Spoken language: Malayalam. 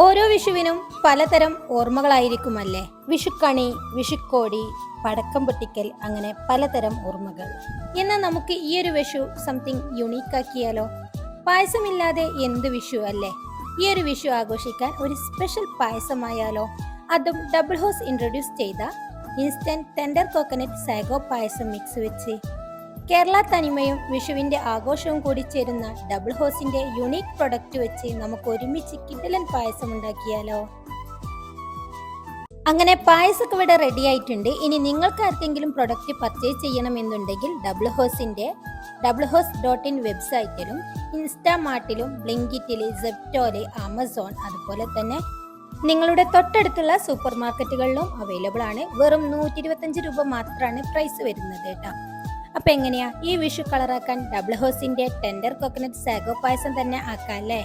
ഓരോ വിഷുവിനും പലതരം ഓർമ്മകളായിരിക്കുമല്ലേ. വിഷുക്കണി, വിഷുക്കോടി, പടക്കം പൊട്ടിക്കൽ, അങ്ങനെ പലതരം ഓർമ്മകൾ. എന്നാൽ നമുക്ക് ഈ ഒരു വിഷു സംതിങ് യുണീക്ക് ആക്കിയാലോ? പായസമില്ലാതെ എന്ത് വിഷു അല്ലേ? ഈ ഒരു വിഷു ആഘോഷിക്കാൻ ഒരു സ്പെഷ്യൽ പായസമായാലോ? അതും ഡബിൾ ഹോസ് ഇൻട്രൊഡ്യൂസ് ചെയ്ത ഇൻസ്റ്റന്റ് ടെൻഡർ കോക്കനട്ട് സാഗോ പായസം മിക്സ് വെച്ച്. കേരള തനിമയും വിഷുവിന്റെ ആഘോഷവും കൂടി ചേരുന്ന ഡബിൾ ഹോസിന്റെ യുണീക്ക് പ്രൊഡക്റ്റ് വെച്ച് നമുക്ക് ഒരുമിച്ച് കിടിലൻ പായസം ഉണ്ടാക്കിയാലോ? അങ്ങനെ പായസമൊക്കെ ഇവിടെ റെഡി ആയിട്ടുണ്ട്. ഇനി നിങ്ങൾക്ക് ആർക്കെങ്കിലും പ്രൊഡക്റ്റ് പർച്ചേസ് ചെയ്യണമെന്നുണ്ടെങ്കിൽ doublehouse.in വെബ്സൈറ്റിലും ഇൻസ്റ്റാമാർട്ടിലും ബ്ലിങ്കിറ്റില്, സെപ്റ്റോയില്, ആമസോൺ, അതുപോലെ തന്നെ നിങ്ങളുടെ തൊട്ടടുത്തുള്ള സൂപ്പർ മാർക്കറ്റുകളിലും അവൈലബിൾ ആണ്. വെറും 125 രൂപ മാത്രമാണ് പ്രൈസ് വരുന്നത് കേട്ടോ. അപ്പൊ എങ്ങനെയാ ഈ വിഷു കളറാക്കാൻ ഡബിൾ ഹോസിന്റെ ടെൻഡർ കോക്കനട്ട് സാഗോ പായസം തന്നെ ആക്കാം അല്ലേ?